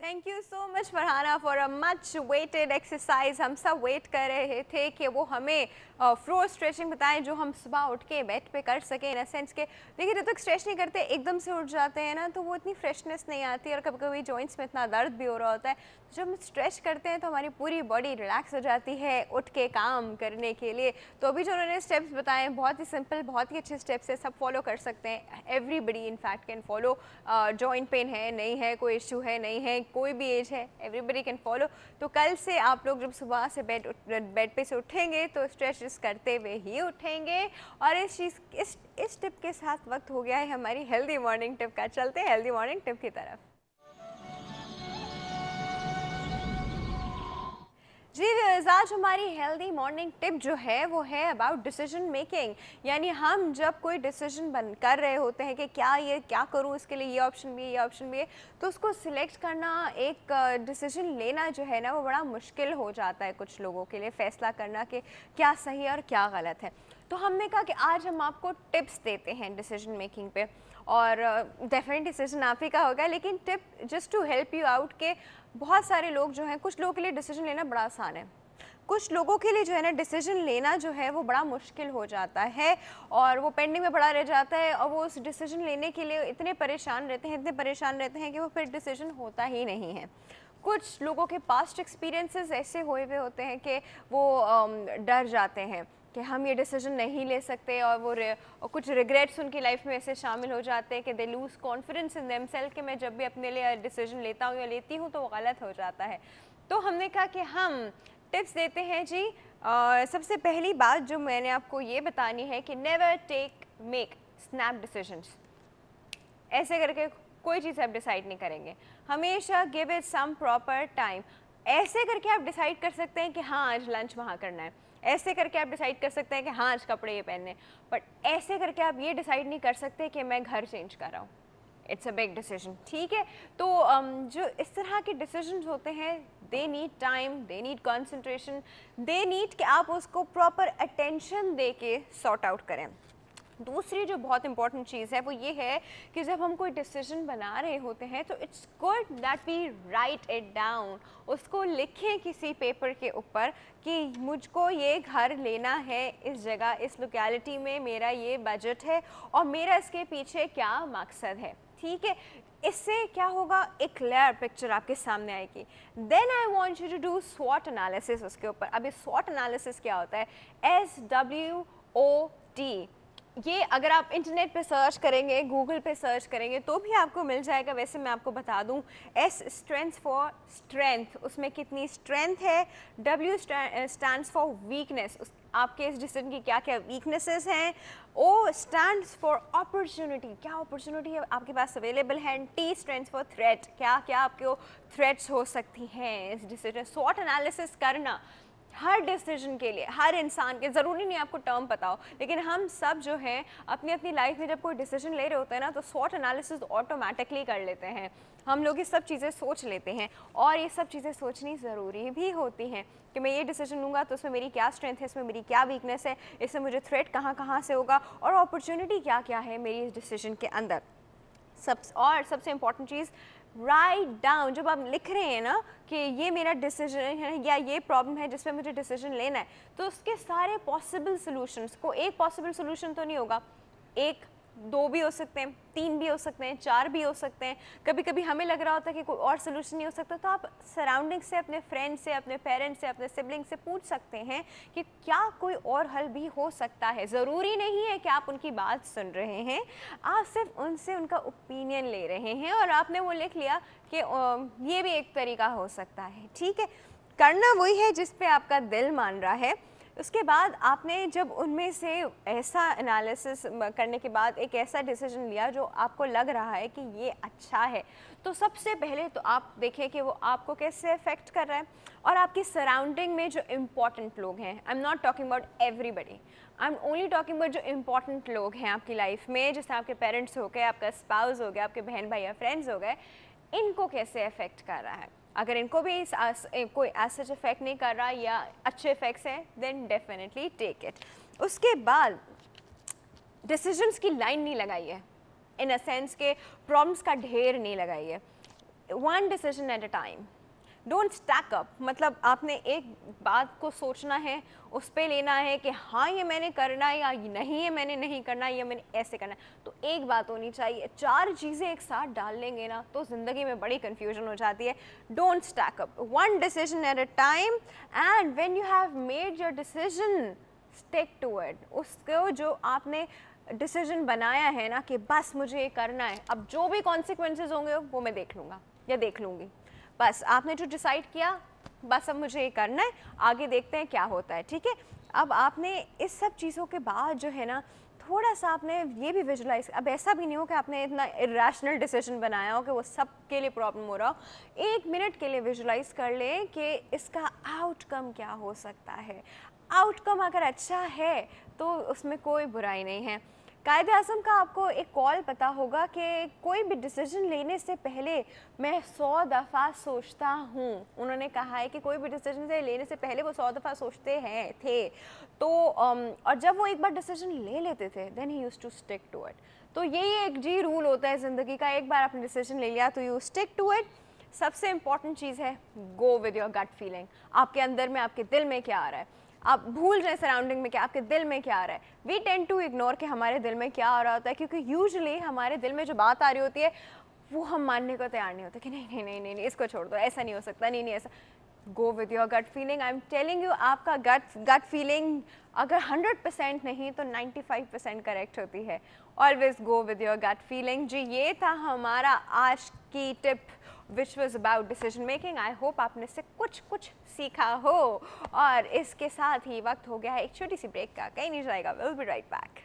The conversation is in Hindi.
Thank you so much Farhana for a much waited exercise. हम सब वेट कर रहे थे कि वो हमें फ्लोर स्ट्रेचिंग बताएं जो हम सुबह उठ के बेड पे कर सकें। इन अ सेंस के देखिए जब तक स्ट्रेच नहीं करते एकदम से उठ जाते हैं ना तो वो इतनी फ्रेशनेस नहीं आती और कभी कभी जॉइंट्स में इतना दर्द भी हो रहा होता है। जब हम स्ट्रेच करते हैं तो हमारी पूरी बॉडी रिलैक्स हो जाती है उठ के काम करने के लिए। तो अभी जो उन्होंने स्टेप्स बताए हैं बहुत ही सिंपल बहुत ही अच्छे स्टेप्स है, सब फॉलो कर सकते हैं। Everybody in fact can follow. Joint pain है नहीं है, कोई इशू है नहीं है, कोई भी एज है, एवरीबडी कैन फॉलो। तो कल से आप लोग जब सुबह से बेड पे से उठेंगे तो स्ट्रेचेस करते हुए ही उठेंगे। और इस टिप के साथ वक्त हो गया है हमारी हेल्दी मॉर्निंग टिप का। चलते हैं हेल्दी मॉर्निंग टिप की तरफ। जी व्यूअर्स, आज हमारी हेल्दी मॉर्निंग टिप जो है वो है अबाउट डिसीजन मेकिंग। यानी हम जब कोई डिसीजन कर रहे होते हैं कि क्या करूं, इसके लिए ये ऑप्शन भी है ये ऑप्शन भी है, तो उसको सिलेक्ट करना, एक डिसीजन लेना जो है ना वो बड़ा मुश्किल हो जाता है कुछ लोगों के लिए, फैसला करना कि क्या सही है और क्या गलत है। तो हमने कहा कि आज हम आपको टिप्स देते हैं डिसीजन मेकिंग पे, और डेफिनेट डिसीजन आप ही का होगा, लेकिन tip just to help you out के बहुत सारे लोग जो हैं, कुछ लोगों के लिए डिसीजन लेना बड़ा आसान है, कुछ लोगों के लिए जो है ना डिसीजन लेना जो है वो बड़ा मुश्किल हो जाता है और वो पेंडिंग में पड़ा रह जाता है और वो उस डिसीजन लेने के लिए इतने परेशान रहते हैं कि वो फिर डिसीजन होता ही नहीं है। कुछ लोगों के पास्ट एक्सपीरियंसेस ऐसे हुए हुए होते हैं कि वो डर जाते हैं कि हम ये डिसीजन नहीं ले सकते और और कुछ रिग्रेट्स उनकी लाइफ में ऐसे शामिल हो जाते हैं कि they lose confidence in themselves कि मैं जब भी अपने लिए डिसीजन लेता हूँ या लेती हूँ तो वो गलत हो जाता है। तो हमने कहा कि हम टिप्स देते हैं जी। सबसे पहली बात जो मैंने आपको ये बतानी है कि नेवर मेक स्नैप डिसीजंस। ऐसे करके कोई चीज़ आप डिसाइड नहीं करेंगे, हमेशा give it some proper time. ऐसे करके आप डिसाइड कर सकते हैं कि हाँ आज लंच वहाँ करना है, ऐसे करके आप डिसाइड कर सकते हैं कि हाँ आज कपड़े ये पहनने, बट ऐसे करके आप ये डिसाइड नहीं कर सकते कि मैं घर चेंज कर रहा हूँ। इट्स अ बिग डिसीजन, ठीक है। तो जो इस तरह के डिसीजंस होते हैं they need time, they need concentration, they need कि आप उसको प्रॉपर अटेंशन दे के सॉर्ट आउट करें। दूसरी जो बहुत इंपॉर्टेंट चीज़ है वो ये है कि जब हम कोई डिसीजन बना रहे होते हैं तो it's good that we write it down. उसको लिखें किसी पेपर के ऊपर कि मुझको ये घर लेना है इस जगह, इस लोकेलिटी में, मेरा ये बजट है और मेरा इसके पीछे क्या मकसद है, ठीक है। इससे क्या होगा, एक क्लियर पिक्चर आपके सामने आएगी। Then I want you to do स्वॉट एनालिसिस उसके ऊपर। अब इस स्वॉट एनालिसिस क्या होता है, SWOT। ये अगर आप इंटरनेट पे सर्च करेंगे, गूगल पे सर्च करेंगे तो भी आपको मिल जाएगा। वैसे मैं आपको बता दूं, S स्ट्रेंथ फॉर स्ट्रेंथ, उसमें कितनी स्ट्रेंथ है। W स्टैंड्स फॉर वीकनेस, आपके इस डिसीजन की क्या क्या वीकनेसेस हैं। O स्टैंड्स फॉर अपॉर्चुनिटी, क्या अपॉर्चुनिटी आपके पास अवेलेबल है। T स्टैंड्स फॉर थ्रेट, क्या क्या आपको थ्रेट्स हो सकती हैं इस डिसीजन। स्वॉट एनालिसिस करना हर डिसीजन के लिए, हर इंसान के, ज़रूरी नहीं आपको टर्म पता हो, लेकिन हम सब जो हैं अपनी अपनी लाइफ में जब कोई डिसीजन ले रहे होते हैं ना तो स्वॉट एनालिसिस ऑटोमेटिकली कर लेते हैं। हम लोग ये सब चीज़ें सोच लेते हैं और ये सब चीज़ें सोचनी ज़रूरी भी होती हैं कि मैं ये डिसीजन लूँगा तो इसमें मेरी क्या स्ट्रेंथ है, इसमें मेरी क्या वीकनेस है, इससे मुझे थ्रेट कहाँ कहाँ से होगा और अपॉर्चुनिटी क्या क्या है मेरी इस डिसीजन के अंदर। सबसे इम्पॉर्टेंट चीज़, राइट डाउन। जब आप लिख रहे हैं ना कि ये मेरा डिसीजन है या ये प्रॉब्लम है जिसमें मुझे डिसीजन लेना है, तो उसके सारे पॉसिबल सॉल्यूशंस को, एक पॉसिबल सॉल्यूशन तो नहीं होगा, एक दो भी हो सकते हैं, तीन भी हो सकते हैं, चार भी हो सकते हैं। कभी कभी हमें लग रहा होता है कि कोई और सोल्यूशन नहीं हो सकता, तो आप सराउंडिंग से, अपने फ्रेंड से, अपने पेरेंट्स से, अपने सिबलिंग से पूछ सकते हैं कि क्या कोई और हल भी हो सकता है। ज़रूरी नहीं है कि आप उनकी बात सुन रहे हैं, आप सिर्फ उनसे उनका ओपिनियन ले रहे हैं और आपने वो लिख लिया कि ये भी एक तरीका हो सकता है, ठीक है। करना वही है जिस पे आपका दिल मान रहा है। उसके बाद आपने जब उनमें से ऐसा एनालिसिस करने के बाद एक ऐसा डिसीजन लिया जो आपको लग रहा है कि ये अच्छा है, तो सबसे पहले तो आप देखें कि वो आपको कैसे अफेक्ट कर रहा है और आपकी सराउंडिंग में जो इम्पॉर्टेंट लोग हैं, I am not talking about everybody, I am only talking about जो इम्पॉर्टेंट लोग हैं आपकी लाइफ में, जैसे आपके पेरेंट्स हो गए, आपका स्पाउस हो गया, आपके बहन भाई या फ्रेंड्स हो गए, इनको कैसे अफेक्ट कर रहा है। अगर इनको भी कोई सच इफेक्ट नहीं कर रहा या अच्छे इफेक्ट्स हैं, देन डेफिनेटली टेक इट। उसके बाद डिसीजंस की लाइन नहीं लगाई है, इन अ सेंस के प्रॉब्लम्स का ढेर नहीं लगाई है। One decision at a time, don't stack up. मतलब आपने एक बात को सोचना है, उस पे लेना है कि हाँ ये मैंने करना है, या नहीं ये मैंने नहीं करना, या मैंने ऐसे करना है। तो एक बात होनी चाहिए, चार चीज़ें एक साथ डाल लेंगे ना तो ज़िंदगी में बड़ी कन्फ्यूजन हो जाती है। Don't stack up, one decision at a time, and when you have made your decision stick to it. उसको जो आपने डिसीजन बनाया है ना कि बस मुझे ये करना है, अब जो भी कॉन्सिक्वेंसेज होंगे वो मैं देख लूँगा या देख लूँगी, बस आपने जो डिसाइड किया बस अब मुझे ये करना है, आगे देखते हैं क्या होता है, ठीक है। अब आपने इस सब चीज़ों के बाद जो है ना थोड़ा सा आपने ये भी विजुलाइज, अब ऐसा भी नहीं हो कि आपने इतना इरेशनल डिसीजन बनाया हो कि वो सब के लिए प्रॉब्लम हो रहा हो। एक मिनट के लिए विजुलाइज कर लें कि इसका आउटकम क्या हो सकता है। आउटकम अगर अच्छा है तो उसमें कोई बुराई नहीं है। कायदे आज़म का आपको एक कॉल पता होगा कि कोई भी डिसीजन लेने से पहले मैं 100 दफ़ा सोचता हूँ। उन्होंने कहा है कि कोई भी डिसीजन लेने से पहले वो 100 दफ़ा सोचते हैं थे। तो और जब वो एक बार डिसीजन ले लेते थे then he used to stick to it. तो यही एक जी रूल होता है ज़िंदगी का, एक बार आपने डिसीजन ले लिया तो यू स्टिक टू इट। सबसे इम्पॉर्टेंट चीज़ है go with your gut feeling. आपके अंदर में, आपके दिल में क्या आ रहा है, आप भूल जाए सराउंडिंग में क्या, आपके दिल में क्या आ रहा है। वी टेंड टू इग्नोर कि हमारे दिल में क्या आ रहा होता है, क्योंकि यूजुअली हमारे दिल में जो बात आ रही होती है वो हम मानने को तैयार नहीं होते कि नहीं नहीं नहीं नहीं, नहीं इसको छोड़ दो, ऐसा नहीं हो सकता, नहीं नहीं ऐसा। Go with your gut feeling. I am telling you, आपका गट फीलिंग अगर 100% नहीं तो 95% करेक्ट होती है। Always go with your gut feeling. जी ये था हमारा आज की tip which was about decision making. I hope आपने से कुछ सीखा हो। और इसके साथ ही वक्त हो गया है एक छोटी सी ब्रेक का, कहीं नहीं जाएगा, विल बी राइट बैक।